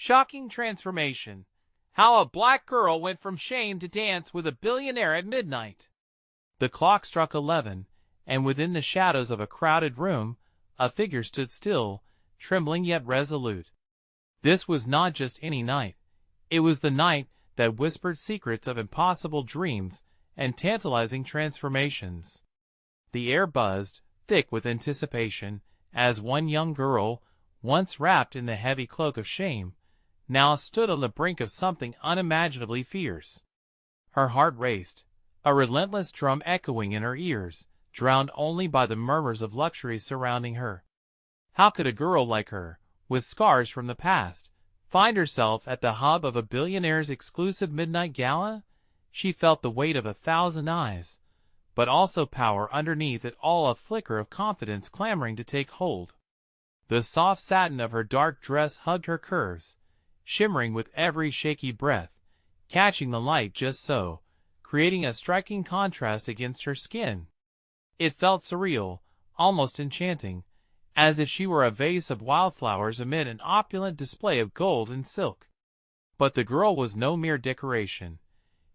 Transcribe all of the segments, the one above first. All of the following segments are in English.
Shocking transformation. How a black girl went from shame to dance with a billionaire at midnight. The clock struck 11, and within the shadows of a crowded room, a figure stood still, trembling yet resolute. This was not just any night. It was the night that whispered secrets of impossible dreams and tantalizing transformations. The air buzzed, thick with anticipation, as one young girl, once wrapped in the heavy cloak of shame, now stood on the brink of something unimaginably fierce. Her heart raced, a relentless drum echoing in her ears, drowned only by the murmurs of luxury surrounding her. How could a girl like her, with scars from the past, find herself at the hub of a billionaire's exclusive midnight gala? She felt the weight of 1,000 eyes, but also power underneath it all, a flicker of confidence clamoring to take hold. The soft satin of her dark dress hugged her curves, shimmering with every shaky breath, catching the light just so, creating a striking contrast against her skin. It felt surreal, almost enchanting, as if she were a vase of wildflowers amid an opulent display of gold and silk. But the girl was no mere decoration.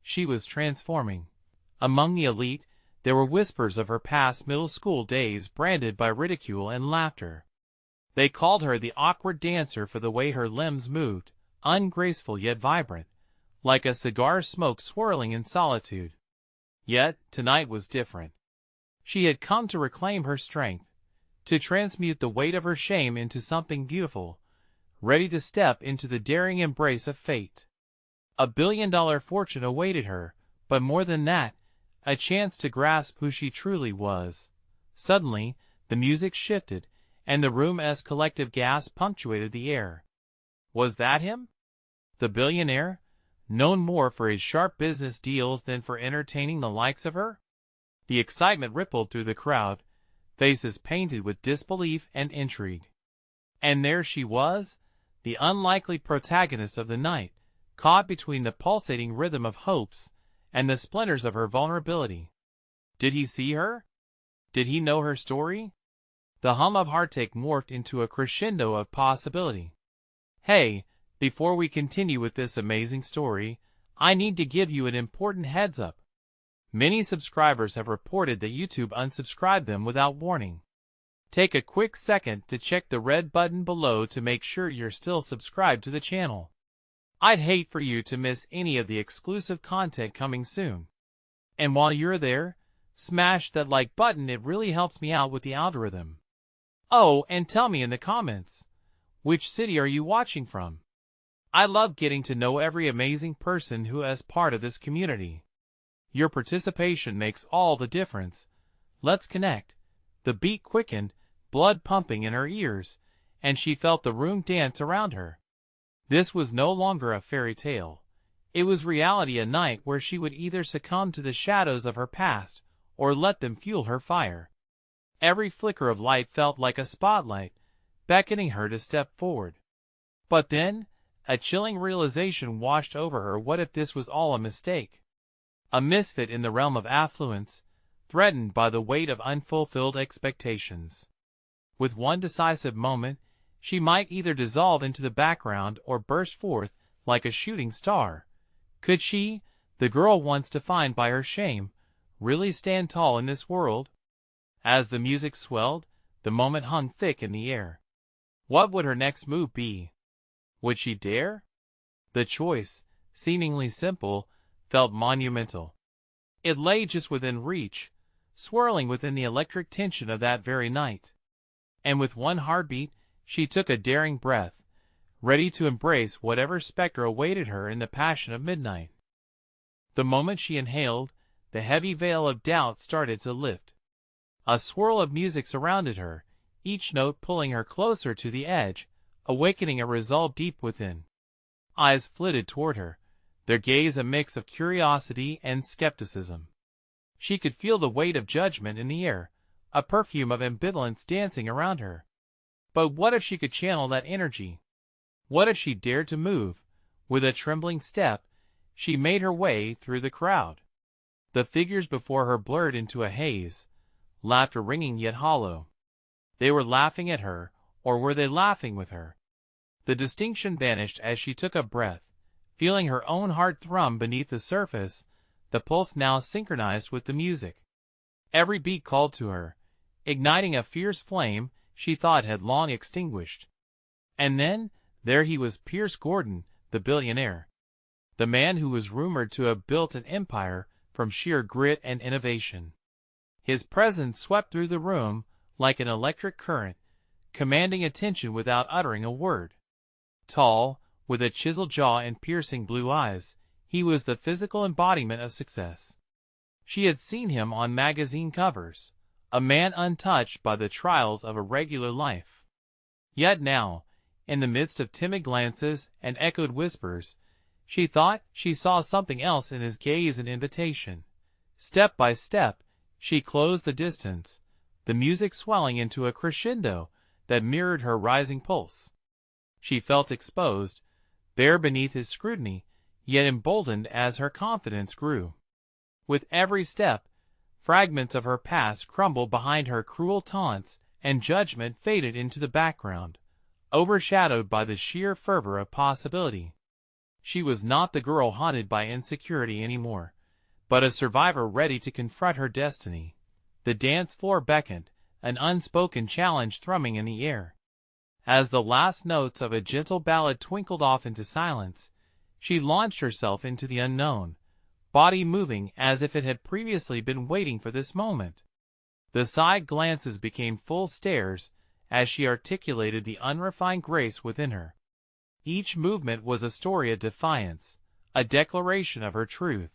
She was transforming. Among the elite, there were whispers of her past middle school days branded by ridicule and laughter. They called her the awkward dancer for the way her limbs moved, ungraceful yet vibrant, like a cigar smoke swirling in solitude. Yet, tonight was different. She had come to reclaim her strength, to transmute the weight of her shame into something beautiful, ready to step into the daring embrace of fate. $1 billion fortune awaited her, but more than that, a chance to grasp who she truly was. Suddenly, the music shifted, and the room's collective gasp punctuated the air. Was that him? The billionaire, known more for his sharp business deals than for entertaining the likes of her? The excitement rippled through the crowd, faces painted with disbelief and intrigue. And there she was, the unlikely protagonist of the night, caught between the pulsating rhythm of hopes and the splinters of her vulnerability. Did he see her? Did he know her story? The hum of heartache morphed into a crescendo of possibility. Hey, before we continue with this amazing story, I need to give you an important heads up. Many subscribers have reported that YouTube unsubscribed them without warning. Take a quick second to check the red button below to make sure you're still subscribed to the channel. I'd hate for you to miss any of the exclusive content coming soon. And while you're there, smash that like button, it really helps me out with the algorithm. Oh, and tell me in the comments, which city are you watching from? I love getting to know every amazing person who is part of this community. Your participation makes all the difference. Let's connect. The beat quickened, blood pumping in her ears, and she felt the room dance around her. This was no longer a fairy tale. It was reality, a night where she would either succumb to the shadows of her past or let them fuel her fire. Every flicker of light felt like a spotlight, beckoning her to step forward. But then, a chilling realization washed over her. What if this was all a mistake? A misfit in the realm of affluence, threatened by the weight of unfulfilled expectations. With one decisive moment, she might either dissolve into the background or burst forth like a shooting star. Could she, the girl once defined by her shame, really stand tall in this world? As the music swelled, the moment hung thick in the air. What would her next move be? Would she dare? The choice, seemingly simple, felt monumental. It lay just within reach, swirling within the electric tension of that very night. And with one heartbeat, she took a daring breath, ready to embrace whatever specter awaited her in the passion of midnight. The moment she inhaled, the heavy veil of doubt started to lift. A swirl of music surrounded her, each note pulling her closer to the edge, awakening a resolve deep within. Eyes flitted toward her, their gaze a mix of curiosity and skepticism. She could feel the weight of judgment in the air, a perfume of ambivalence dancing around her. But what if she could channel that energy? What if she dared to move? With a trembling step, she made her way through the crowd. The figures before her blurred into a haze, laughter ringing yet hollow. They were laughing at her, or were they laughing with her? The distinction vanished as she took a breath, feeling her own heart thrum beneath the surface, the pulse now synchronized with the music. Every beat called to her, igniting a fierce flame she thought had long extinguished. And then, there he was, Pierce Gordon, the billionaire. The man who was rumored to have built an empire from sheer grit and innovation. His presence swept through the room like an electric current, commanding attention without uttering a word. Tall, with a chiseled jaw and piercing blue eyes, he was the physical embodiment of success. She had seen him on magazine covers, a man untouched by the trials of a regular life. Yet now, in the midst of timid glances and echoed whispers, she thought she saw something else in his gaze and invitation. Step by step, she closed the distance, the music swelling into a crescendo that mirrored her rising pulse. She felt exposed, bare beneath his scrutiny, yet emboldened as her confidence grew. With every step, fragments of her past crumbled behind her cruel taunts, and judgment faded into the background, overshadowed by the sheer fervor of possibility. She was not the girl haunted by insecurity anymore, but a survivor ready to confront her destiny. The dance floor beckoned, an unspoken challenge thrumming in the air. As the last notes of a gentle ballad twinkled off into silence, she launched herself into the unknown, body moving as if it had previously been waiting for this moment. The side glances became full stares as she articulated the unrefined grace within her. Each movement was a story of defiance, a declaration of her truth.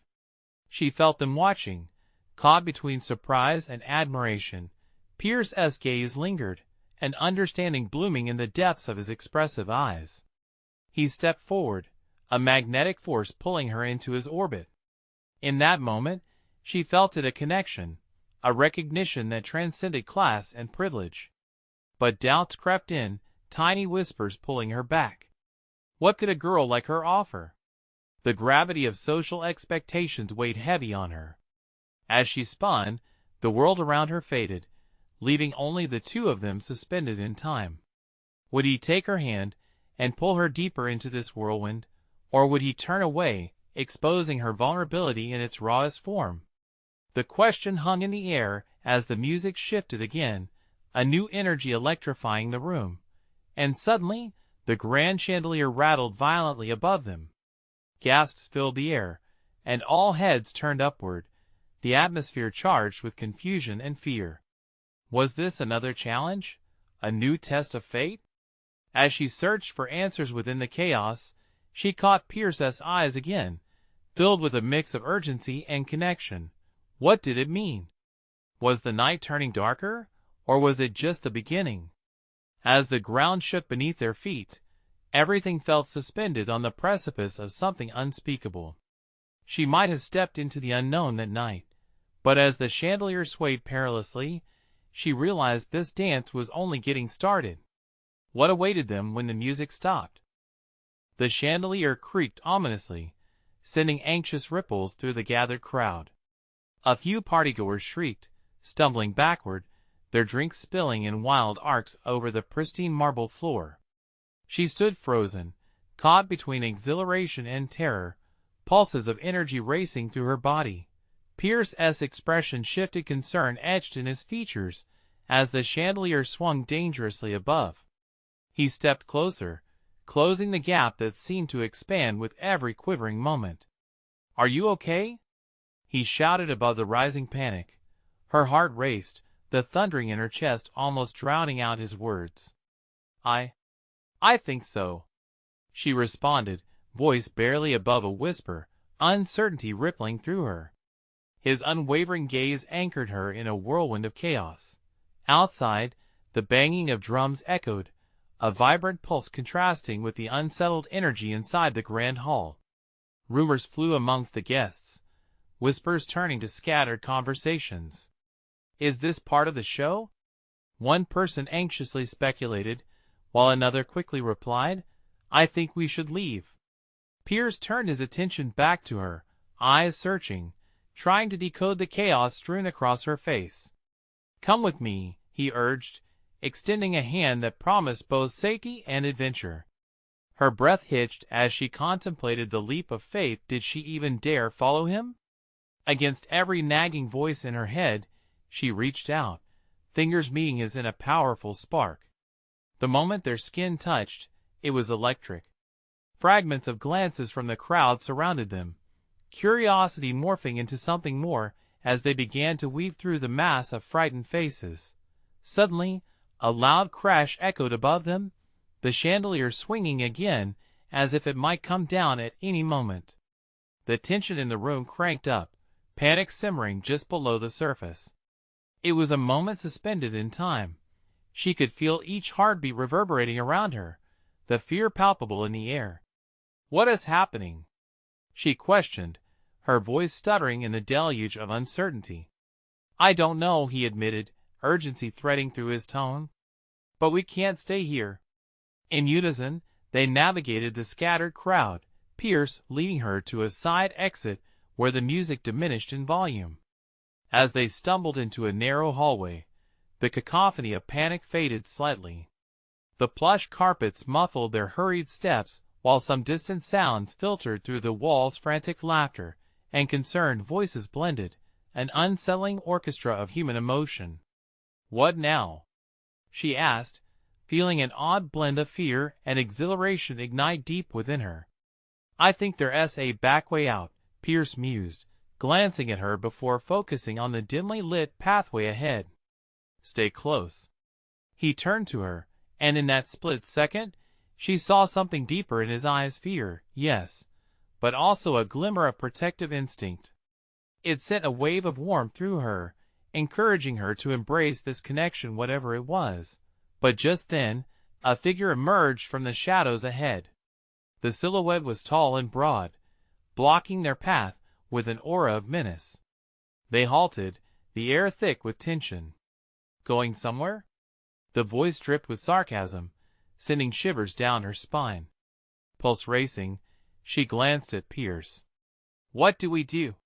She felt them watching, caught between surprise and admiration. Pierce's gaze lingered, an understanding blooming in the depths of his expressive eyes. He stepped forward, a magnetic force pulling her into his orbit. In that moment, she felt it, a connection, a recognition that transcended class and privilege. But doubts crept in, tiny whispers pulling her back. What could a girl like her offer? The gravity of social expectations weighed heavy on her. As she spun, the world around her faded, leaving only the two of them suspended in time. Would he take her hand and pull her deeper into this whirlwind, or would he turn away, exposing her vulnerability in its rawest form? The question hung in the air as the music shifted again, a new energy electrifying the room, and suddenly the grand chandelier rattled violently above them. Gasps filled the air, and all heads turned upward, the atmosphere charged with confusion and fear. Was this another challenge? A new test of fate? As she searched for answers within the chaos, she caught Pierce's eyes again, filled with a mix of urgency and connection. What did it mean? Was the night turning darker, or was it just the beginning? As the ground shook beneath their feet, everything felt suspended on the precipice of something unspeakable. She might have stepped into the unknown that night, but as the chandelier swayed perilously, she realized this dance was only getting started. What awaited them when the music stopped? The chandelier creaked ominously, sending anxious ripples through the gathered crowd. A few partygoers shrieked, stumbling backward, their drinks spilling in wild arcs over the pristine marble floor. She stood frozen, caught between exhilaration and terror, pulses of energy racing through her body. Pierce's expression shifted, concern etched in his features as the chandelier swung dangerously above. He stepped closer, closing the gap that seemed to expand with every quivering moment. "Are you okay?" he shouted above the rising panic. Her heart raced, the thundering in her chest almost drowning out his words. I think so," she responded, voice barely above a whisper, uncertainty rippling through her. His unwavering gaze anchored her in a whirlwind of chaos. Outside, the banging of drums echoed, a vibrant pulse contrasting with the unsettled energy inside the grand hall. Rumors flew amongst the guests, whispers turning to scattered conversations. "Is this part of the show?" one person anxiously speculated, while another quickly replied, "I think we should leave." Pierce turned his attention back to her, eyes searching, trying to decode the chaos strewn across her face. "Come with me," he urged, extending a hand that promised both safety and adventure. Her breath hitched as she contemplated the leap of faith. Did she even dare follow him? Against every nagging voice in her head, she reached out, fingers meeting his in a powerful spark. The moment their skin touched, it was electric. Fragments of glances from the crowd surrounded them, curiosity morphing into something more as they began to weave through the mass of frightened faces. Suddenly, a loud crash echoed above them, the chandelier swinging again as if it might come down at any moment. The tension in the room cranked up, panic simmering just below the surface. It was a moment suspended in time. She could feel each heartbeat reverberating around her, the fear palpable in the air. "What is happening?" she questioned, her voice stuttering in the deluge of uncertainty. "I don't know," he admitted, urgency threading through his tone. "But we can't stay here." In unison, they navigated the scattered crowd, Pierce leading her to a side exit where the music diminished in volume. As they stumbled into a narrow hallway, the cacophony of panic faded slightly. The plush carpets muffled their hurried steps, while some distant sounds filtered through the walls. Frantic laughter and concerned voices blended, an unsettling orchestra of human emotion. "What now?" she asked, feeling an odd blend of fear and exhilaration ignite deep within her. "I think there's a back way out," Pierce mused, glancing at her before focusing on the dimly lit pathway ahead. "Stay close." He turned to her, and in that split second, she saw something deeper in his eyes. Fear, yes, but also a glimmer of protective instinct. It sent a wave of warmth through her, encouraging her to embrace this connection whatever it was. But just then, a figure emerged from the shadows ahead. The silhouette was tall and broad, blocking their path with an aura of menace. They halted, the air thick with tension. "Going somewhere?" The voice dripped with sarcasm, sending shivers down her spine. Pulse racing, she glanced at Pierce. "What do we do?"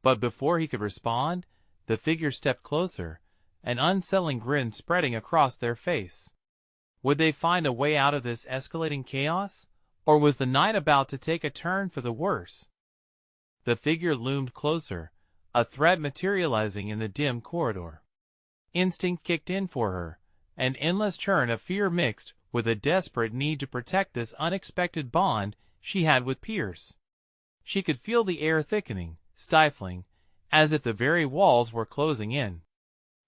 But before he could respond, the figure stepped closer, an unsettling grin spreading across their face. Would they find a way out of this escalating chaos, or was the night about to take a turn for the worse? The figure loomed closer, a threat materializing in the dim corridor. Instinct kicked in for her, an endless churn of fear mixed with a desperate need to protect this unexpected bond she had with Pierce. She could feel the air thickening, stifling, as if the very walls were closing in.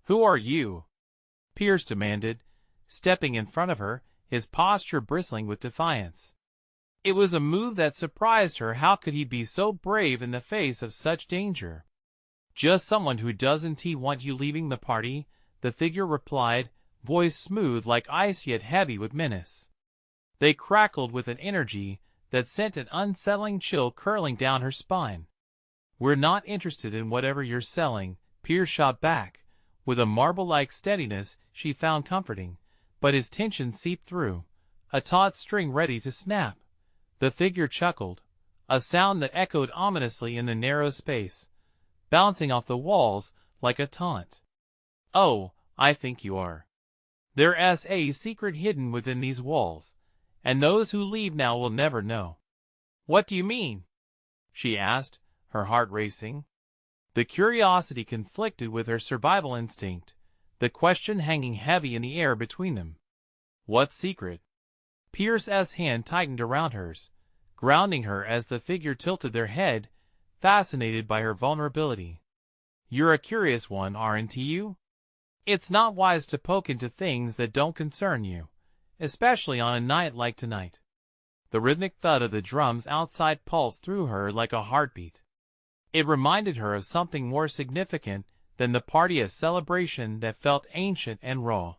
"Who are you?" Pierce demanded, stepping in front of her, his posture bristling with defiance. It was a move that surprised her. How could he be so brave in the face of such danger? "Just someone who doesn't want you leaving the party," the figure replied, voice smooth like ice yet heavy with menace. They crackled with an energy that sent an unsettling chill curling down her spine. "We're not interested in whatever you're selling," Pierce shot back, with a marble-like steadiness she found comforting, but his tension seeped through, a taut string ready to snap. The figure chuckled, a sound that echoed ominously in the narrow space, bouncing off the walls like a taunt. "Oh, I think you are. There's a secret hidden within these walls, and those who leave now will never know." "What do you mean?" she asked, her heart racing. The curiosity conflicted with her survival instinct, the question hanging heavy in the air between them. "What secret?" Pierce's hand tightened around hers, grounding her as the figure tilted their head, fascinated by her vulnerability. "You're a curious one, aren't you? It's not wise to poke into things that don't concern you, especially on a night like tonight." The rhythmic thud of the drums outside pulsed through her like a heartbeat. It reminded her of something more significant than the party, a celebration that felt ancient and raw.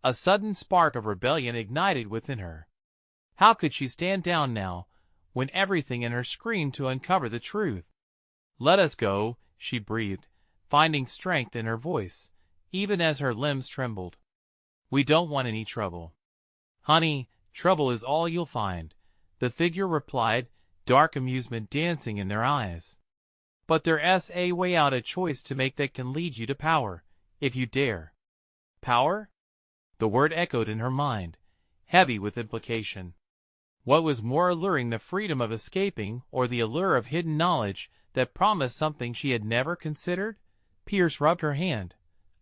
A sudden spark of rebellion ignited within her. How could she stand down now, when everything in her screamed to uncover the truth? "Let us go," she breathed, finding strength in her voice, even as her limbs trembled. "We don't want any trouble." "Honey, trouble is all you'll find," the figure replied, dark amusement dancing in their eyes. "But there's a way out, a choice to make that can lead you to power, if you dare." "Power?" The word echoed in her mind, heavy with implication. What was more alluring, the freedom of escaping or the allure of hidden knowledge that promised something she had never considered? Pierce rubbed her hand,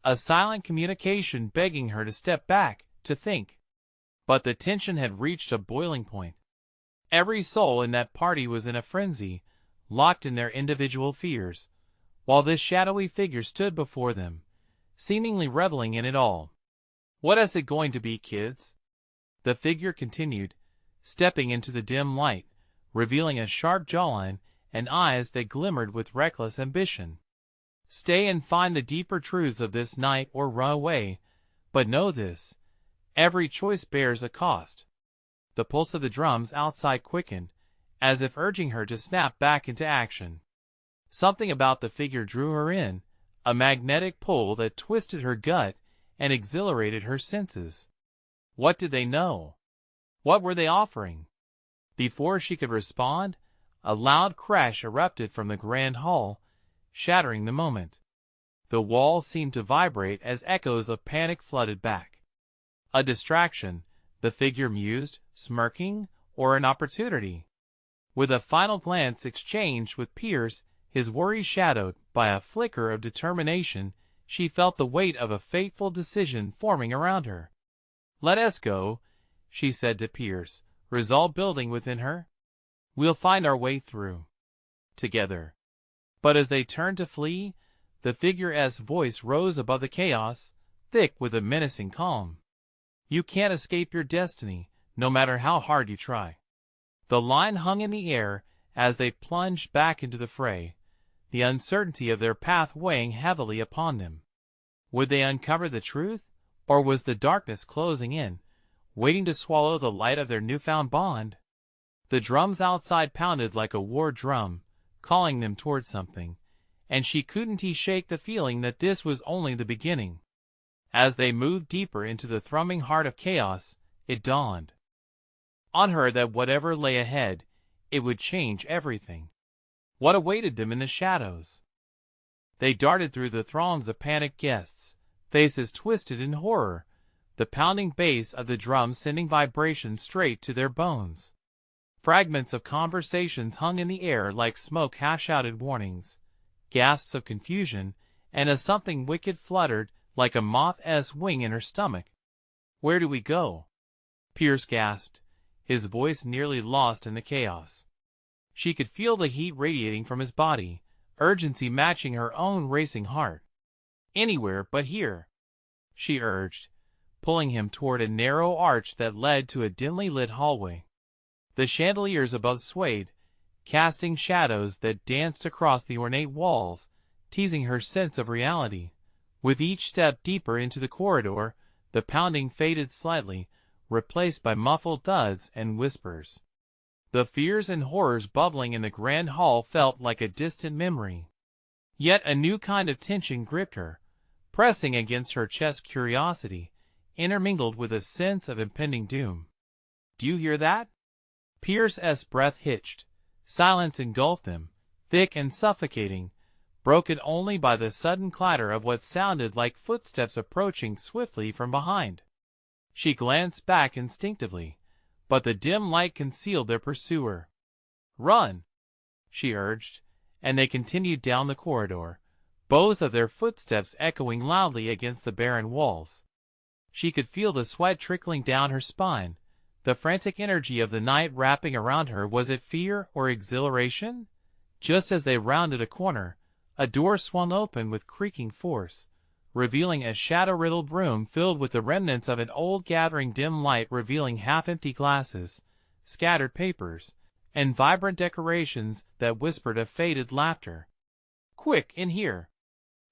a silent communication begging her to step back, to think. But the tension had reached a boiling point. Every soul in that party was in a frenzy, locked in their individual fears, while this shadowy figure stood before them, seemingly reveling in it all. "What is it going to be, kids?" the figure continued, stepping into the dim light, revealing a sharp jawline and eyes that glimmered with reckless ambition. "Stay and find the deeper truths of this night, or run away, but know this: every choice bears a cost." The pulse of the drums outside quickened, as if urging her to snap back into action. Something about the figure drew her in, a magnetic pull that twisted her gut and exhilarated her senses. What did they know? What were they offering? Before she could respond, a loud crash erupted from the grand hall, shattering the moment. The walls seemed to vibrate as echoes of panic flooded back. A distraction, the figure mused, smirking, or an opportunity? With a final glance exchanged with Pierce, his worry shadowed by a flicker of determination, she felt the weight of a fateful decision forming around her. "Let us go," she said to Pierce, resolve building within her. "We'll find our way through. Together." But as they turned to flee, the figure's voice rose above the chaos, thick with a menacing calm. "You can't escape your destiny, no matter how hard you try." The line hung in the air as they plunged back into the fray, the uncertainty of their path weighing heavily upon them. Would they uncover the truth, or was the darkness closing in, waiting to swallow the light of their newfound bond? The drums outside pounded like a war drum, calling them toward something, and she couldn't shake the feeling that this was only the beginning. As they moved deeper into the thrumming heart of chaos, it dawned on her that whatever lay ahead, it would change everything. What awaited them in the shadows? They darted through the throngs of panicked guests, faces twisted in horror, the pounding bass of the drum sending vibrations straight to their bones. Fragments of conversations hung in the air like smoke, half-shouted warnings, gasps of confusion, and a something wicked fluttered like a moth's wing in her stomach. "Where do we go?" Pierce gasped, his voice nearly lost in the chaos. She could feel the heat radiating from his body, urgency matching her own racing heart. "Anywhere but here," she urged, pulling him toward a narrow arch that led to a dimly lit hallway. The chandeliers above swayed, casting shadows that danced across the ornate walls, teasing her sense of reality. With each step deeper into the corridor, the pounding faded slightly, replaced by muffled thuds and whispers. The fears and horrors bubbling in the grand hall felt like a distant memory. Yet a new kind of tension gripped her, pressing against her chest, curiosity, intermingled with a sense of impending doom. "Do you hear that?" Pierce's breath hitched. Silence engulfed them, thick and suffocating, broken only by the sudden clatter of what sounded like footsteps approaching swiftly from behind. She glanced back instinctively, but the dim light concealed their pursuer. "Run!" she urged, and they continued down the corridor, both of their footsteps echoing loudly against the barren walls. She could feel the sweat trickling down her spine, the frantic energy of the night wrapping around her. Was it fear or exhilaration? Just as they rounded a corner, a door swung open with creaking force, revealing a shadow-riddled room filled with the remnants of an old gathering, dim light revealing half-empty glasses, scattered papers, and vibrant decorations that whispered of faded laughter. "Quick, in here!"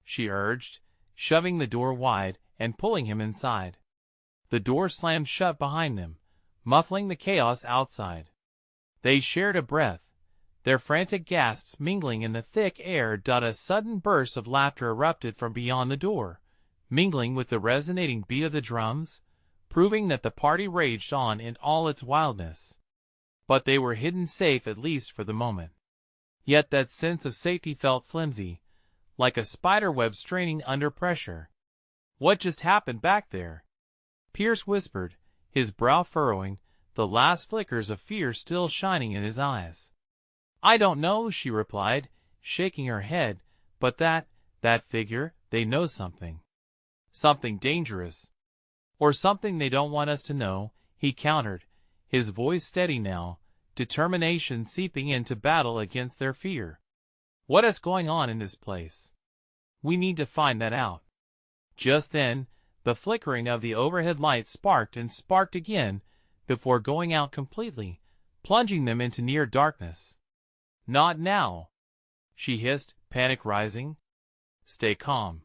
she urged, shoving the door wide and pulling him inside. The door slammed shut behind them, muffling the chaos outside. They shared a breath, their frantic gasps mingling in the thick air. A sudden burst of laughter erupted from beyond the door, mingling with the resonating beat of the drums, proving that the party raged on in all its wildness. But they were hidden safe, at least for the moment. Yet that sense of safety felt flimsy, like a spiderweb straining under pressure. "What just happened back there?" Pierce whispered, his brow furrowing, the last flickers of fear still shining in his eyes. "I don't know," she replied, shaking her head, "but that figure, they know something. Something dangerous. Or something they don't want us to know," he countered, his voice steady now, determination seeping into battle against their fear. "What is going on in this place? We need to find that out." Just then, the flickering of the overhead light sparked and sparked again before going out completely, plunging them into near darkness. "Not now," she hissed, panic rising. "Stay calm.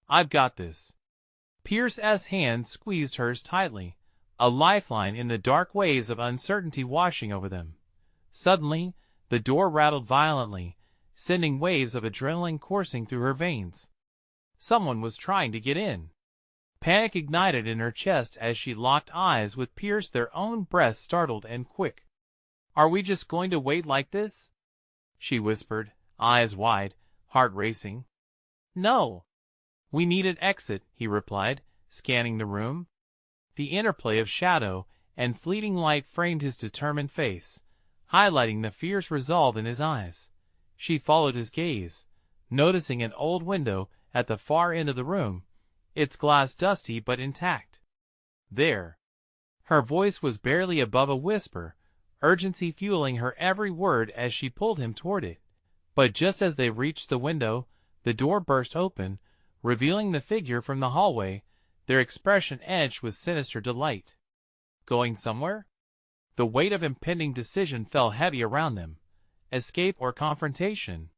I've got this." Pierce's hand squeezed hers tightly, a lifeline in the dark waves of uncertainty washing over them. Suddenly, the door rattled violently, sending waves of adrenaline coursing through her veins. Someone was trying to get in. Panic ignited in her chest as she locked eyes with Pierce, their own breath startled and quick. "Are we just going to wait like this?" she whispered, eyes wide, heart racing. "No. We need an exit," he replied, scanning the room. The interplay of shadow and fleeting light framed his determined face, highlighting the fierce resolve in his eyes. She followed his gaze, noticing an old window at the far end of the room, its glass dusty but intact. "There." Her voice was barely above a whisper, urgency fueling her every word as she pulled him toward it. But just as they reached the window, the door burst open, revealing the figure from the hallway, their expression edged with sinister delight. Going somewhere? The weight of impending decision fell heavy around them. Escape or confrontation?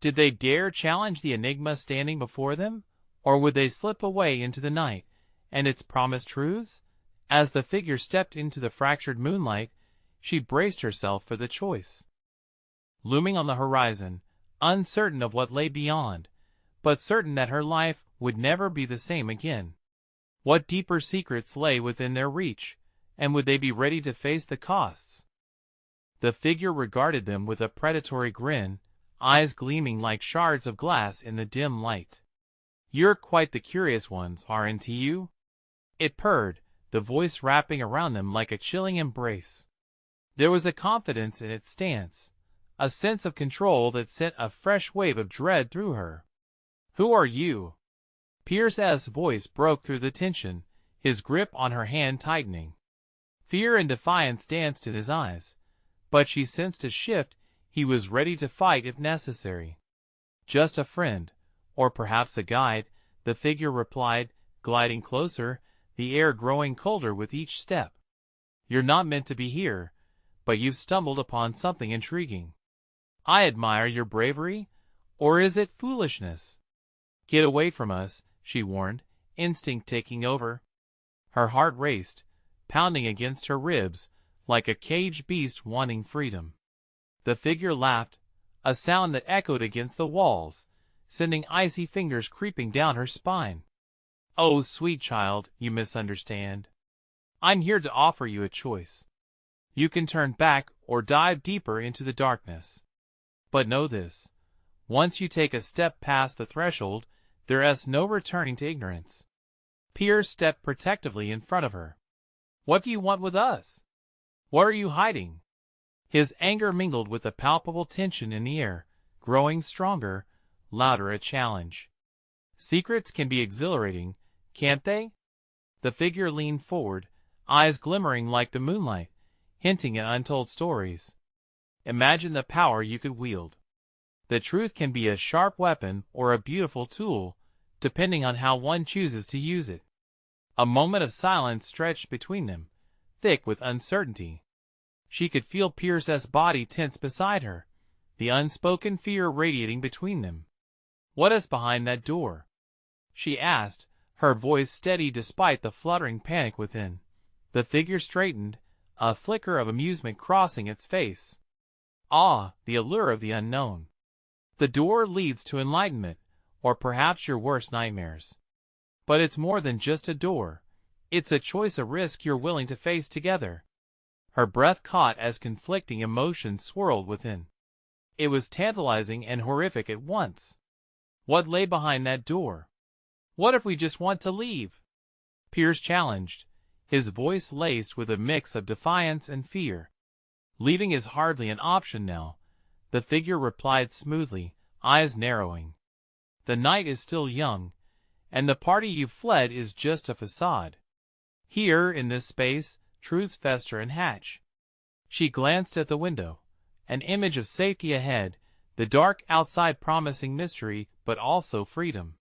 Did they dare challenge the enigma standing before them, or would they slip away into the night and its promised truths? As the figure stepped into the fractured moonlight, she braced herself for the choice. Looming on the horizon, uncertain of what lay beyond, but certain that her life would never be the same again. What deeper secrets lay within their reach, and would they be ready to face the costs? The figure regarded them with a predatory grin, eyes gleaming like shards of glass in the dim light. "You're quite the curious ones, aren't you?" it purred, the voice wrapping around them like a chilling embrace. There was a confidence in its stance, a sense of control that sent a fresh wave of dread through her. "Who are you?" Pierce's voice broke through the tension, his grip on her hand tightening. Fear and defiance danced in his eyes, but she sensed a shift. He was ready to fight if necessary. "Just a friend, or perhaps a guide," the figure replied, gliding closer, the air growing colder with each step. "You're not meant to be here, but you've stumbled upon something intriguing. I admire your bravery, or is it foolishness?" "Get away from us," she warned, instinct taking over. Her heart raced, pounding against her ribs, like a caged beast wanting freedom. The figure laughed, a sound that echoed against the walls, sending icy fingers creeping down her spine. "Oh, sweet child, you misunderstand. I'm here to offer you a choice. You can turn back or dive deeper into the darkness. But know this, once you take a step past the threshold, there is no returning to ignorance." Pierce stepped protectively in front of her. "What do you want with us? What are you hiding?" His anger mingled with the palpable tension in the air, growing stronger, louder a challenge. "Secrets can be exhilarating, can't they?" The figure leaned forward, eyes glimmering like the moonlight, hinting at untold stories. "Imagine the power you could wield. The truth can be a sharp weapon or a beautiful tool, depending on how one chooses to use it." A moment of silence stretched between them, thick with uncertainty. She could feel Pierce's body tense beside her, the unspoken fear radiating between them. "What is behind that door?" she asked, her voice steady despite the fluttering panic within. The figure straightened, a flicker of amusement crossing its face. "Ah, the allure of the unknown. The door leads to enlightenment, or perhaps your worst nightmares. But it's more than just a door. It's a choice, a risk you're willing to face together." Her breath caught as conflicting emotions swirled within. It was tantalizing and horrific at once. What lay behind that door? What if we just want to leave? Pierce challenged, his voice laced with a mix of defiance and fear. Leaving is hardly an option now, the figure replied smoothly, eyes narrowing. The night is still young, and the party you fled is just a facade. Here, in this space, truths fester and hatch. She glanced at the window, an image of safety ahead, the dark outside promising mystery but also freedom.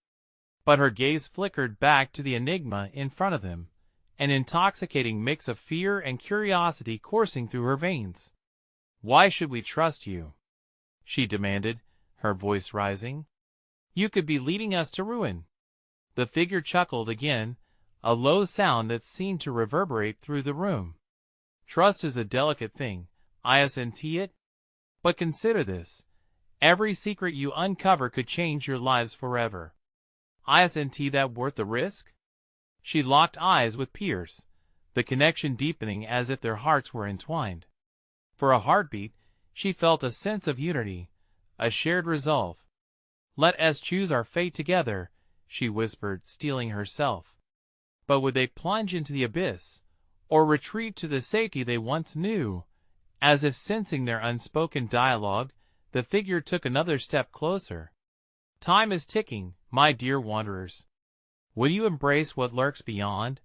But her gaze flickered back to the enigma in front of them, an intoxicating mix of fear and curiosity coursing through her veins. "Why should we trust you?" she demanded, her voice rising. "You could be leading us to ruin." The figure chuckled again, a low sound that seemed to reverberate through the room. "Trust is a delicate thing, isn't it? But consider this. Every secret you uncover could change your lives forever. Isn't that worth the risk?" She locked eyes with Pierce, the connection deepening as if their hearts were entwined. For a heartbeat, she felt a sense of unity, a shared resolve. "Let us choose our fate together," she whispered, steeling herself. But would they plunge into the abyss, or retreat to the safety they once knew? As if sensing their unspoken dialogue, the figure took another step closer. "Time is ticking, my dear wanderers. Will you embrace what lurks beyond,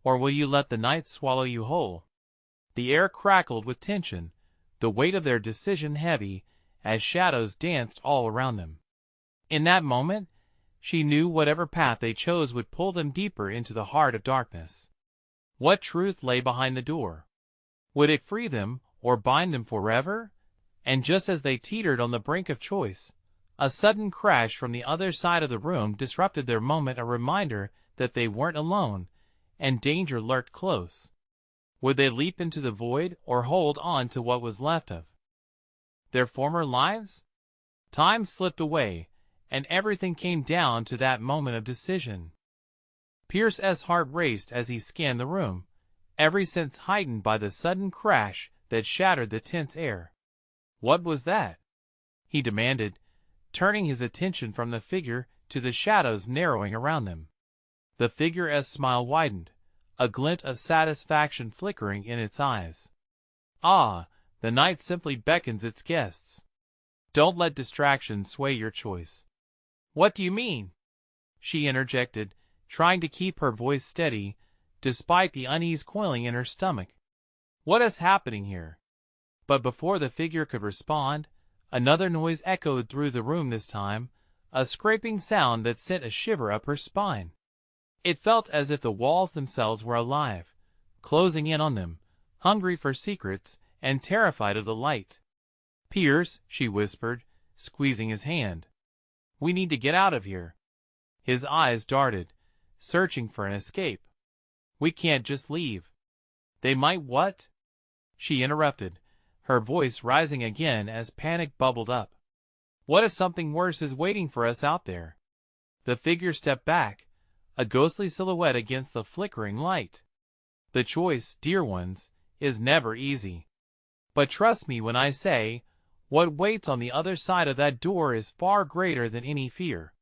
or will you let the night swallow you whole?" The air crackled with tension, the weight of their decision heavy, as shadows danced all around them. In that moment, she knew whatever path they chose would pull them deeper into the heart of darkness. What truth lay behind the door? Would it free them, or bind them forever? And just as they teetered on the brink of choice, a sudden crash from the other side of the room disrupted their moment, a reminder that they weren't alone, and danger lurked close. Would they leap into the void, or hold on to what was left of their former lives? Time slipped away, and everything came down to that moment of decision. Pierce's heart raced as he scanned the room, every sense heightened by the sudden crash that shattered the tense air. "What was that?" he demanded, turning his attention from the figure to the shadows narrowing around them. The figure's smile widened, a glint of satisfaction flickering in its eyes. "Ah, the night simply beckons its guests. Don't let distraction sway your choice." "What do you mean?" she interjected, trying to keep her voice steady, despite the unease coiling in her stomach. "What is happening here?" But before the figure could respond, another noise echoed through the room, this time, a scraping sound that sent a shiver up her spine. It felt as if the walls themselves were alive, closing in on them, hungry for secrets and terrified of the light. "Pierce," she whispered, squeezing his hand. "We need to get out of here." His eyes darted, searching for an escape. "We can't just leave." "They might what?" she interrupted, her voice rising again as panic bubbled up. "What if something worse is waiting for us out there?" The figure stepped back, a ghostly silhouette against the flickering light. "The choice, dear ones, is never easy. But trust me when I say, what waits on the other side of that door is far greater than any fear."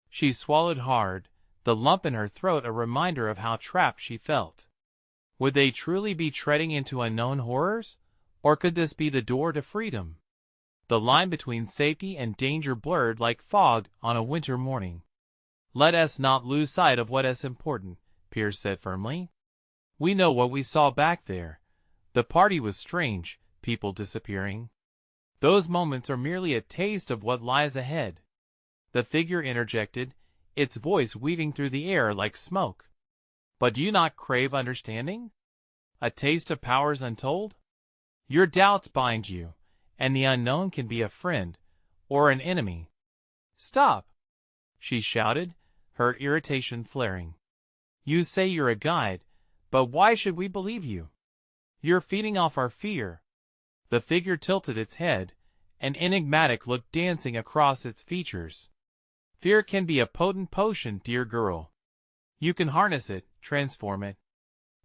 She swallowed hard, the lump in her throat a reminder of how trapped she felt. Would they truly be treading into unknown horrors, or could this be the door to freedom? The line between safety and danger blurred like fog on a winter morning. "Let us not lose sight of what is important," Pierce said firmly. "We know what we saw back there. The party was strange, people disappearing. Those moments are merely a taste of what lies ahead." The figure interjected, its voice weaving through the air like smoke. "But do you not crave understanding? A taste of powers untold? Your doubts bind you, and the unknown can be a friend or an enemy." "Stop!" she shouted, her irritation flaring. "You say you're a guide, but why should we believe you? You're feeding off our fear." The figure tilted its head, an enigmatic look dancing across its features. "Fear can be a potent potion, dear girl. You can harness it, transform it.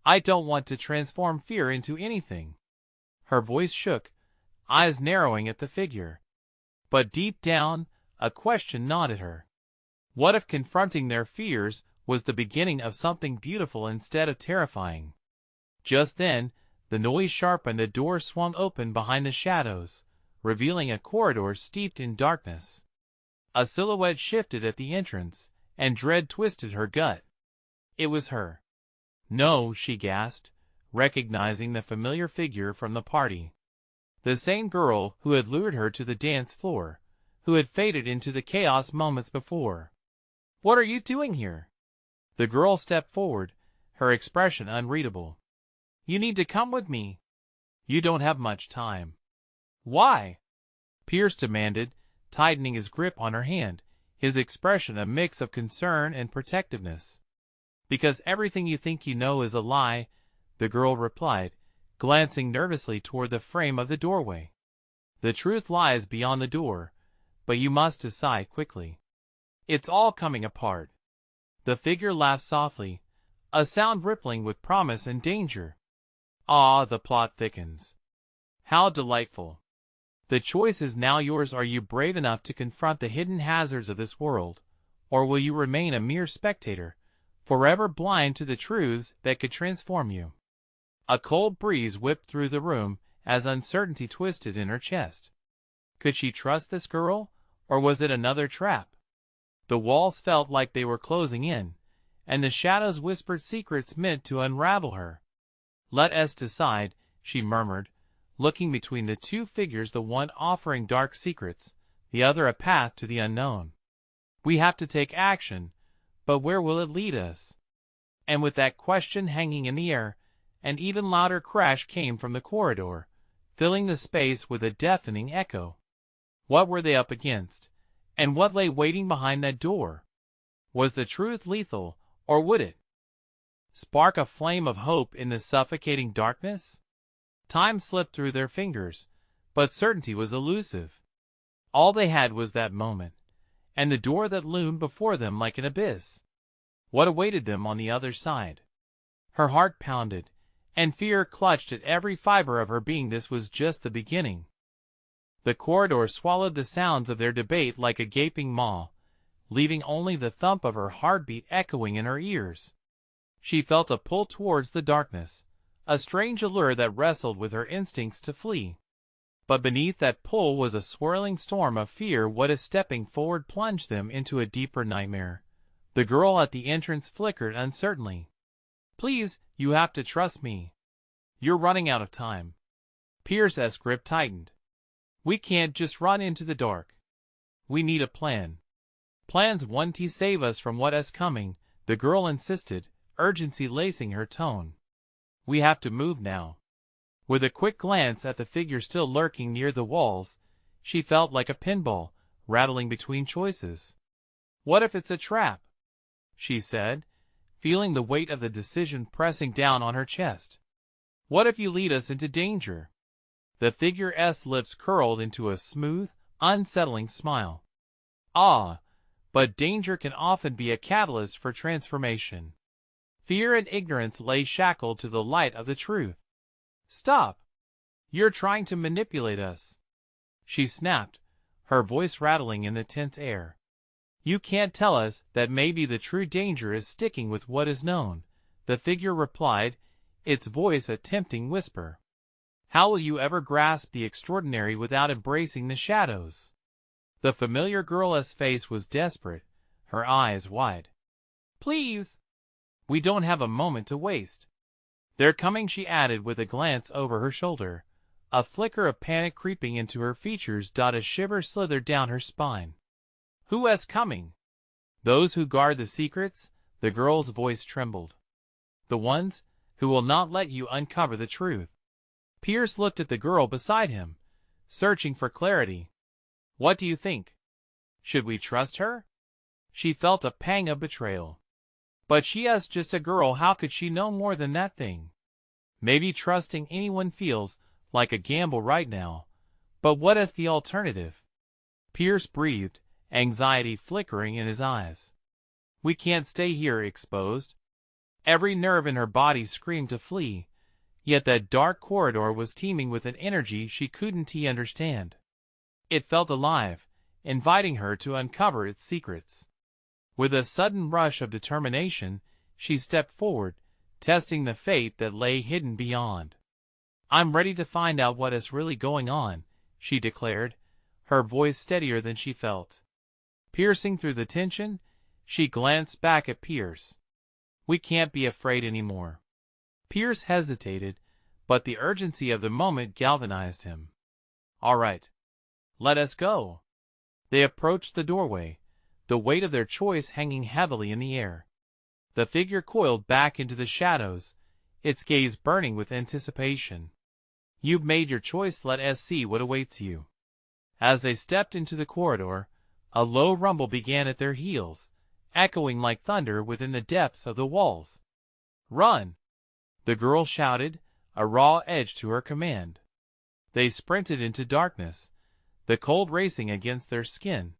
I don't want to transform fear into anything." Her voice shook, eyes narrowing at the figure. But deep down, a question gnawed at her. What if confronting their fears was the beginning of something beautiful instead of terrifying? Just then, the noise sharpened, a door swung open behind the shadows, revealing a corridor steeped in darkness. A silhouette shifted at the entrance, and dread twisted her gut. It was her. No, she gasped, recognizing the familiar figure from the party. The same girl who had lured her to the dance floor, who had faded into the chaos moments before. "What are you doing here?" The girl stepped forward, her expression unreadable. "You need to come with me. You don't have much time." "Why?" Pierce demanded, tightening his grip on her hand, his expression a mix of concern and protectiveness. "Because everything you think you know is a lie," the girl replied, glancing nervously toward the frame of the doorway. "The truth lies beyond the door, but you must decide quickly. It's all coming apart." The figure laughed softly, a sound rippling with promise and danger. "Ah, the plot thickens. How delightful. The choice is now yours. Are you brave enough to confront the hidden hazards of this world, or will you remain a mere spectator, forever blind to the truths that could transform you?" A cold breeze whipped through the room as uncertainty twisted in her chest. Could she trust this girl, or was it another trap? The walls felt like they were closing in, and the shadows whispered secrets meant to unravel her. "Let us decide," she murmured, looking between the two figures, the one offering dark secrets, the other a path to the unknown. "We have to take action, but where will it lead us?" And with that question hanging in the air, an even louder crash came from the corridor, filling the space with a deafening echo. What were they up against, and what lay waiting behind that door? Was the truth lethal, or would it spark a flame of hope in the suffocating darkness? Time slipped through their fingers, but certainty was elusive. All they had was that moment, and the door that loomed before them like an abyss. What awaited them on the other side? Her heart pounded, and fear clutched at every fiber of her being. This was just the beginning. The corridor swallowed the sounds of their debate like a gaping maw, leaving only the thump of her heartbeat echoing in her ears. She felt a pull towards the darkness, a strange allure that wrestled with her instincts to flee. But beneath that pull was a swirling storm of fear. What if stepping forward plunged them into a deeper nightmare? The girl at the entrance flickered uncertainly. "Please, you have to trust me. You're running out of time." Pierce's grip tightened. "We can't just run into the dark. We need a plan." "Plans won't save us from what is coming," the girl insisted, urgency lacing her tone. "We have to move now." With a quick glance at the figure still lurking near the walls, she felt like a pinball, rattling between choices. "What if it's a trap?" she said, feeling the weight of the decision pressing down on her chest. "What if you lead us into danger?" The figure's lips curled into a smooth, unsettling smile. "Ah, but danger can often be a catalyst for transformation." Fear and ignorance lay shackled to the light of the truth. "Stop! You're trying to manipulate us," she snapped, her voice rattling in the tense air. "You can't tell us that maybe the true danger is sticking with what is known," the figure replied, its voice a tempting whisper. "How will you ever grasp the extraordinary without embracing the shadows?" The familiar girl's face was desperate, her eyes wide. "Please! We don't have a moment to waste." "They're coming," she added with a glance over her shoulder, a flicker of panic creeping into her features. A shiver slithered down her spine. "Who is coming?" "Those who guard the secrets," the girl's voice trembled. "The ones who will not let you uncover the truth." Pierce looked at the girl beside him, searching for clarity. "What do you think? Should we trust her?" She felt a pang of betrayal. But she is just a girl. How could she know more than that thing? Maybe trusting anyone feels like a gamble right now, but what is the alternative? Pierce breathed, anxiety flickering in his eyes. "We can't stay here exposed." Every nerve in her body screamed to flee, yet that dark corridor was teeming with an energy she couldn't understand. It felt alive, inviting her to uncover its secrets. With a sudden rush of determination, she stepped forward, testing the fate that lay hidden beyond. "I'm ready to find out what is really going on," she declared, her voice steadier than she felt. Piercing through the tension, she glanced back at Pierce. "We can't be afraid anymore." Pierce hesitated, but the urgency of the moment galvanized him. "All right. Let us go." They approached the doorway, the weight of their choice hanging heavily in the air. The figure coiled back into the shadows, its gaze burning with anticipation. "You've made your choice, let us see what awaits you." As they stepped into the corridor, a low rumble began at their heels, echoing like thunder within the depths of the walls. "Run!" the girl shouted, a raw edge to her command. They sprinted into darkness, the cold racing against their skin.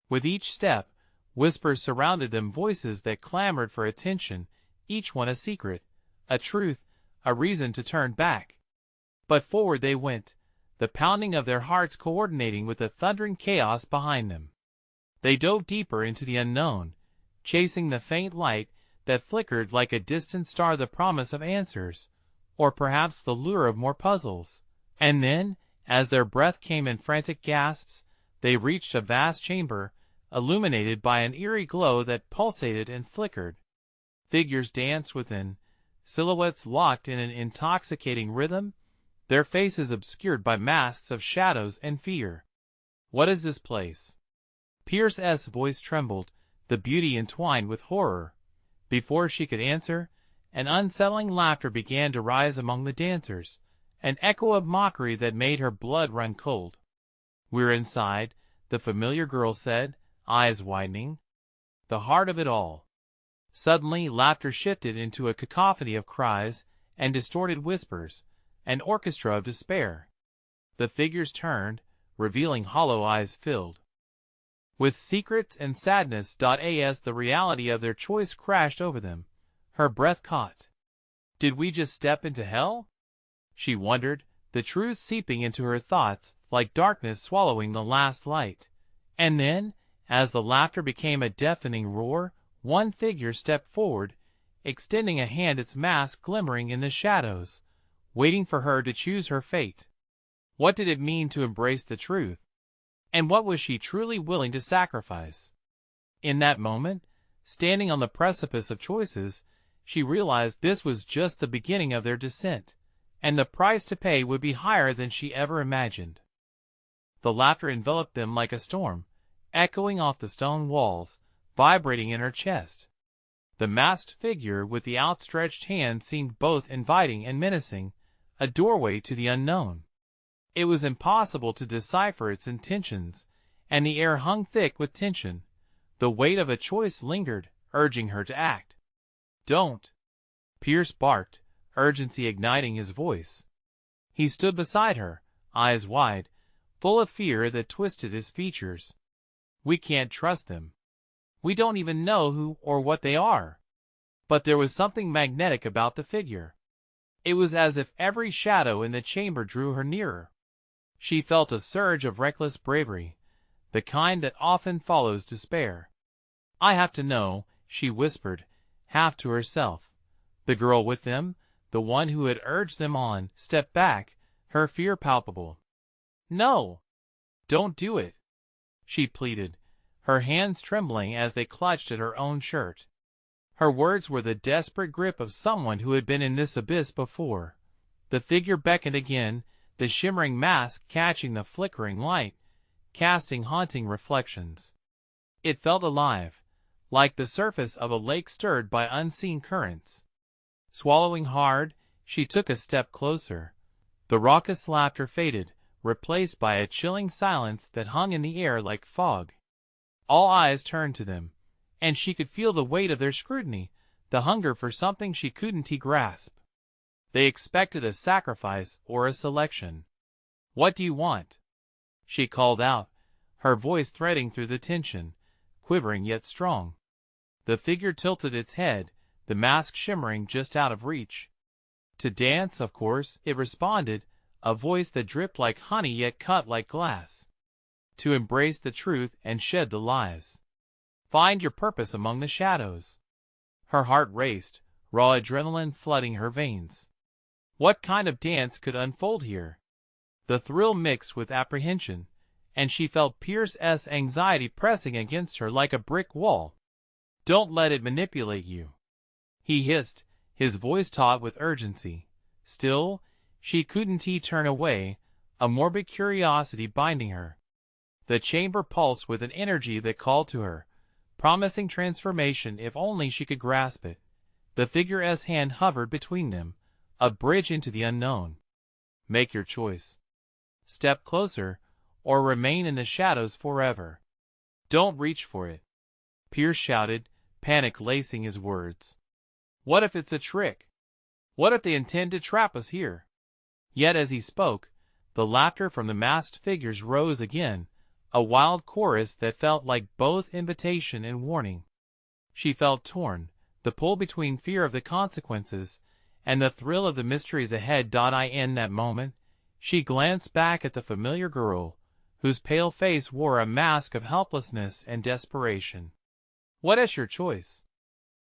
With each step, whispers surrounded them, voices that clamored for attention, each one a secret, a truth, a reason to turn back. But forward they went, the pounding of their hearts coordinating with the thundering chaos behind them. They dove deeper into the unknown, chasing the faint light that flickered like a distant star, the promise of answers, or perhaps the lure of more puzzles. And then, as their breath came in frantic gasps, they reached a vast chamber, illuminated by an eerie glow that pulsated and flickered. Figures danced within, silhouettes locked in an intoxicating rhythm, their faces obscured by masks of shadows and fear. "What is this place?" Pierce's voice trembled, the beauty entwined with horror. Before she could answer, an unsettling laughter began to rise among the dancers, an echo of mockery that made her blood run cold. "We're inside," the familiar girl said, eyes widening. The heart of it all. Suddenly, laughter shifted into a cacophony of cries and distorted whispers, an orchestra of despair. The figures turned, revealing hollow eyes filled with secrets and sadness. As the reality of their choice crashed over them, her breath caught. Did we just step into hell? She wondered, the truth seeping into her thoughts like darkness swallowing the last light. And then, as the laughter became a deafening roar, one figure stepped forward, extending a hand, its mask glimmering in the shadows, waiting for her to choose her fate. What did it mean to embrace the truth? And what was she truly willing to sacrifice? In that moment, standing on the precipice of choices, she realized this was just the beginning of their descent, and the price to pay would be higher than she ever imagined. The laughter enveloped them like a storm, echoing off the stone walls, vibrating in her chest. The masked figure with the outstretched hand seemed both inviting and menacing, a doorway to the unknown. It was impossible to decipher its intentions, and the air hung thick with tension. The weight of a choice lingered, urging her to act. "Don't!" Pierce barked, urgency igniting his voice. He stood beside her, eyes wide, full of fear that twisted his features. "We can't trust them. We don't even know who or what they are." But there was something magnetic about the figure. It was as if every shadow in the chamber drew her nearer. She felt a surge of reckless bravery, the kind that often follows despair. "I have to know," she whispered, half to herself. The girl with them, the one who had urged them on, stepped back, her fear palpable. "No! Don't do it!" she pleaded, her hands trembling as they clutched at her own shirt. Her words were the desperate grip of someone who had been in this abyss before. The figure beckoned again, the shimmering mask catching the flickering light, casting haunting reflections. It felt alive, like the surface of a lake stirred by unseen currents. Swallowing hard, she took a step closer. The raucous laughter faded, replaced by a chilling silence that hung in the air like fog. All eyes turned to them, and she could feel the weight of their scrutiny, the hunger for something she couldn't grasp. They expected a sacrifice or a selection. "What do you want?" she called out, her voice threading through the tension, quivering yet strong. The figure tilted its head, the mask shimmering just out of reach. "To dance, of course," it responded, a voice that dripped like honey yet cut like glass. "To embrace the truth and shed the lies. Find your purpose among the shadows." Her heart raced, raw adrenaline flooding her veins. What kind of dance could unfold here? The thrill mixed with apprehension, and she felt Pierce's anxiety pressing against her like a brick wall. "Don't let it manipulate you," he hissed, his voice taut with urgency. Still, she couldn't turn away, a morbid curiosity binding her. The chamber pulsed with an energy that called to her, promising transformation if only she could grasp it. The figure's hand hovered between them, a bridge into the unknown. "Make your choice. Step closer, or remain in the shadows forever. Don't reach for it," Pierce shouted, panic lacing his words. "What if it's a trick? What if they intend to trap us here?" Yet as he spoke, the laughter from the masked figures rose again, a wild chorus that felt like both invitation and warning. She felt torn, the pull between fear of the consequences and the thrill of the mysteries ahead. In that moment, she glanced back at the familiar girl, whose pale face wore a mask of helplessness and desperation. "What is your choice?"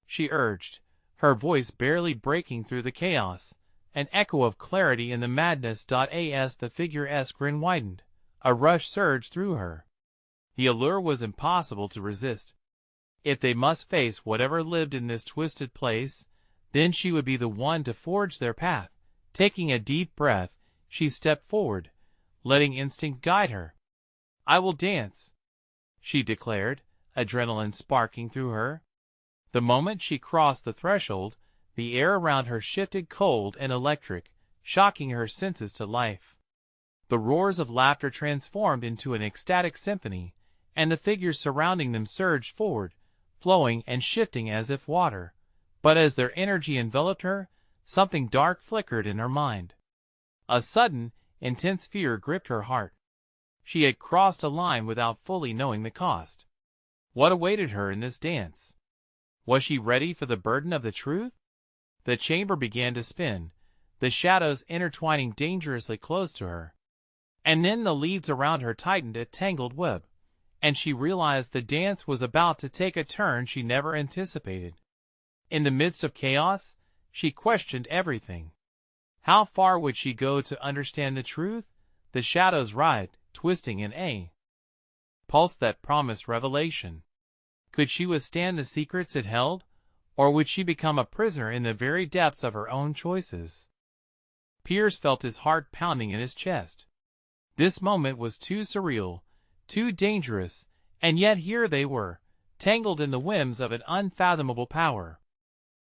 she urged, her voice barely breaking through the chaos, an echo of clarity in the madness. As the figure's grin widened, a rush surged through her. The allure was impossible to resist. If they must face whatever lived in this twisted place, then she would be the one to forge their path. Taking a deep breath, she stepped forward, letting instinct guide her. "I will dance," she declared, adrenaline sparking through her. The moment she crossed the threshold, the air around her shifted cold and electric, shocking her senses to life. The roars of laughter transformed into an ecstatic symphony, and the figures surrounding them surged forward, flowing and shifting as if water. But as their energy enveloped her, something dark flickered in her mind. A sudden, intense fear gripped her heart. She had crossed a line without fully knowing the cost. What awaited her in this dance? Was she ready for the burden of the truth? The chamber began to spin, the shadows intertwining dangerously close to her. And then the leaves around her tightened a tangled web, and she realized the dance was about to take a turn she never anticipated. In the midst of chaos, she questioned everything. How far would she go to understand the truth? The shadows writhed, twisting in a pulse that promised revelation. Could she withstand the secrets it held, or would she become a prisoner in the very depths of her own choices? Pierce felt his heart pounding in his chest. This moment was too surreal, too dangerous, and yet here they were, tangled in the whims of an unfathomable power.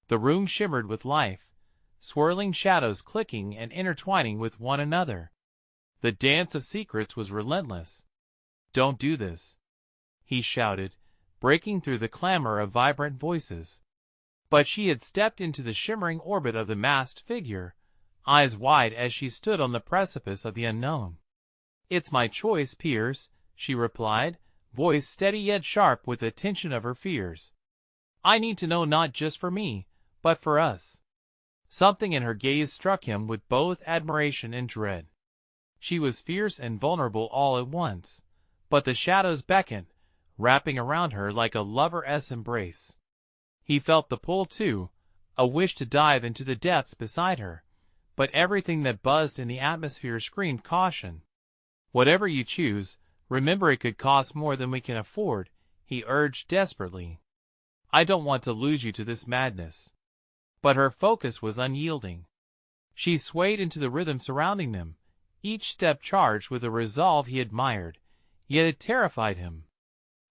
The room shimmered with life, swirling shadows clicking and intertwining with one another. The dance of secrets was relentless. "Don't do this," he shouted, breaking through the clamor of vibrant voices. But she had stepped into the shimmering orbit of the masked figure, eyes wide as she stood on the precipice of the unknown. "It's my choice, Pierce," she replied, voice steady yet sharp with the tension of her fears. "I need to know not just for me, but for us." Something in her gaze struck him with both admiration and dread. She was fierce and vulnerable all at once, but the shadows beckoned, wrapping around her like a lover's embrace. He felt the pull too, a wish to dive into the depths beside her, but everything that buzzed in the atmosphere screamed caution. "Whatever you choose, remember it could cost more than we can afford," he urged desperately. "I don't want to lose you to this madness." But her focus was unyielding. She swayed into the rhythm surrounding them, each step charged with a resolve he admired, yet it terrified him.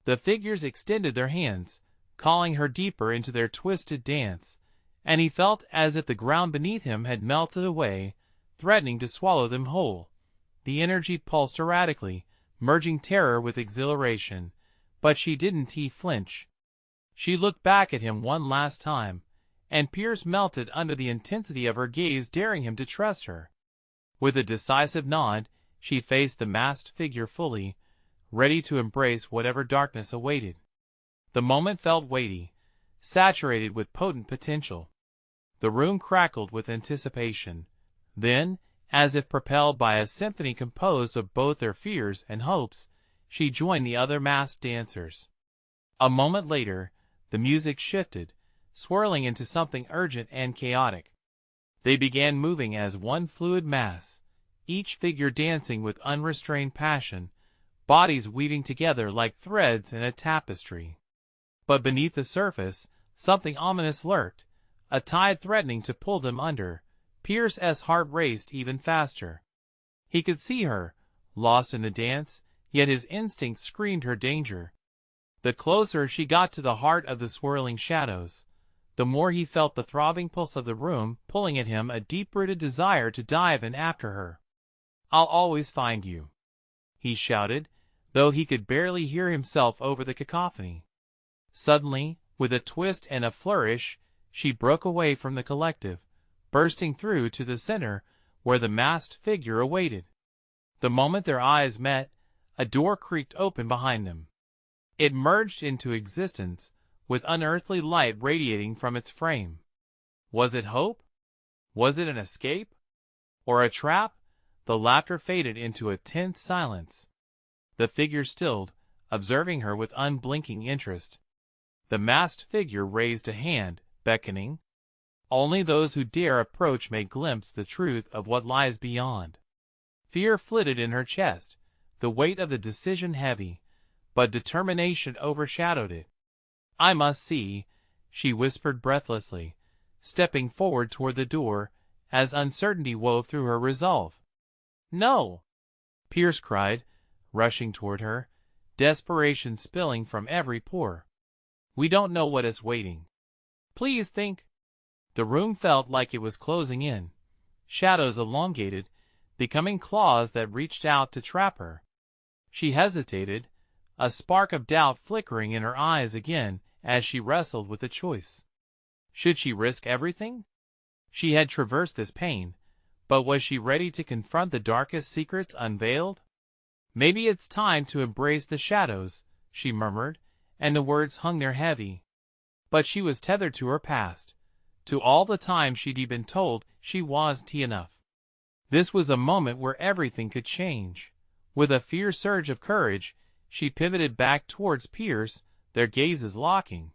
The figures extended their hands, calling her deeper into their twisted dance, and he felt as if the ground beneath him had melted away, threatening to swallow them whole. The energy pulsed erratically, merging terror with exhilaration, but she didn't flinch. She looked back at him one last time, and Pierce melted under the intensity of her gaze, daring him to trust her. With a decisive nod, she faced the masked figure fully, ready to embrace whatever darkness awaited. The moment felt weighty, saturated with potent potential. The room crackled with anticipation. Then, as if propelled by a symphony composed of both their fears and hopes, she joined the other masked dancers. A moment later, the music shifted, swirling into something urgent and chaotic. They began moving as one fluid mass, each figure dancing with unrestrained passion, bodies weaving together like threads in a tapestry. But beneath the surface, something ominous lurked, a tide threatening to pull them under. Pierce's heart raced even faster. He could see her, lost in the dance, yet his instincts screamed her danger. The closer she got to the heart of the swirling shadows, the more he felt the throbbing pulse of the room pulling at him, a deep-rooted desire to dive in after her. "I'll always find you," he shouted, though he could barely hear himself over the cacophony. Suddenly, with a twist and a flourish, she broke away from the collective, bursting through to the center, where the masked figure awaited. The moment their eyes met, a door creaked open behind them. It merged into existence, with unearthly light radiating from its frame. Was it hope? Was it an escape? Or a trap? The laughter faded into a tense silence. The figure stilled, observing her with unblinking interest. The masked figure raised a hand, beckoning. Only those who dare approach may glimpse the truth of what lies beyond. Fear flitted in her chest, the weight of the decision heavy, but determination overshadowed it. "I must see," she whispered breathlessly, stepping forward toward the door, as uncertainty wove through her resolve. "No!" Pierce cried, rushing toward her, desperation spilling from every pore. "We don't know what is waiting. Please think." The room felt like it was closing in. Shadows elongated, becoming claws that reached out to trap her. She hesitated, a spark of doubt flickering in her eyes again as she wrestled with a choice. Should she risk everything? She had traversed this pain, but was she ready to confront the darkest secrets unveiled? "Maybe it's time to embrace the shadows," she murmured, and the words hung there heavy. But she was tethered to her past, to all the time she'd been told she wasn't enough. This was a moment where everything could change. With a fierce surge of courage, she pivoted back towards Pierce, their gazes locking.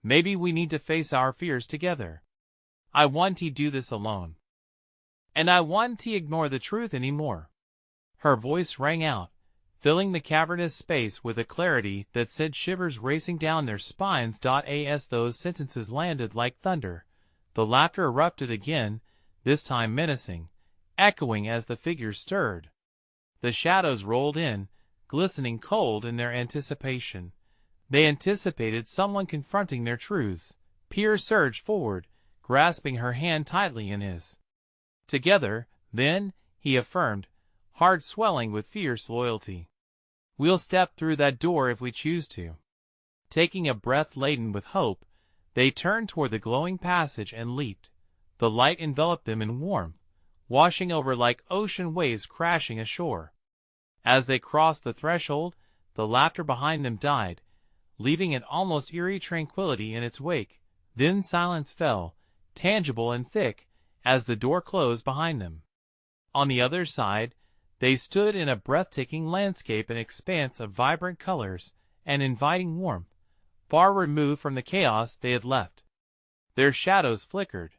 "Maybe we need to face our fears together. I want to do this alone. And I want to ignore the truth anymore." Her voice rang out, filling the cavernous space with a clarity that sent shivers racing down their spines. As those sentences landed like thunder, the laughter erupted again, this time menacing, echoing as the figures stirred. The shadows rolled in, glistening cold in their anticipation. They anticipated someone confronting their truths. Pierce surged forward, grasping her hand tightly in his. "Together, then," he affirmed, heart swelling with fierce loyalty. "We'll step through that door if we choose to." Taking a breath laden with hope, they turned toward the glowing passage and leaped. The light enveloped them in warmth, washing over like ocean waves crashing ashore. As they crossed the threshold, the laughter behind them died, leaving an almost eerie tranquility in its wake. Then silence fell, tangible and thick, as the door closed behind them. On the other side, they stood in a breathtaking landscape, an expanse of vibrant colors and inviting warmth, far removed from the chaos they had left. Their shadows flickered.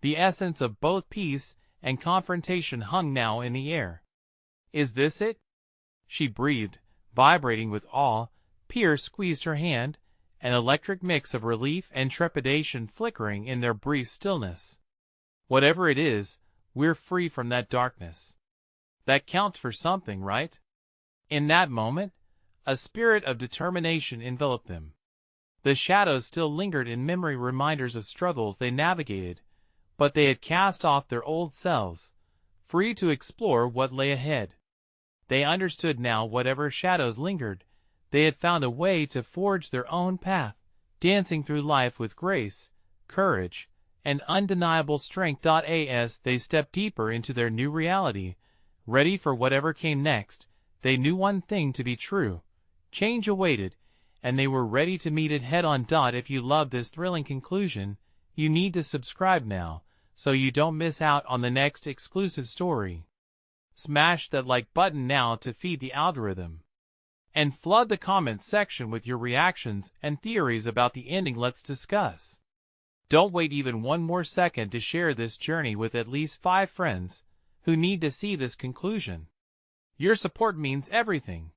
The essence of both peace and confrontation hung now in the air. "Is this it?" she breathed, vibrating with awe. Pierce squeezed her hand, an electric mix of relief and trepidation flickering in their brief stillness. "Whatever it is, we're free from that darkness. That counts for something, right?" In that moment, a spirit of determination enveloped them. The shadows still lingered in memory, reminders of struggles they navigated, but they had cast off their old selves, free to explore what lay ahead. They understood now, whatever shadows lingered, they had found a way to forge their own path, dancing through life with grace, courage, and undeniable strength. As they stepped deeper into their new reality, ready for whatever came next, they knew one thing to be true: change awaited, and they were ready to meet it head-on. If you love this thrilling conclusion, you need to subscribe now, so you don't miss out on the next exclusive story. Smash that like button now to feed the algorithm. And flood the comments section with your reactions and theories about the ending. Let's discuss. Don't wait even one more second to share this journey with at least 5 friends who need to see this conclusion. Your support means everything.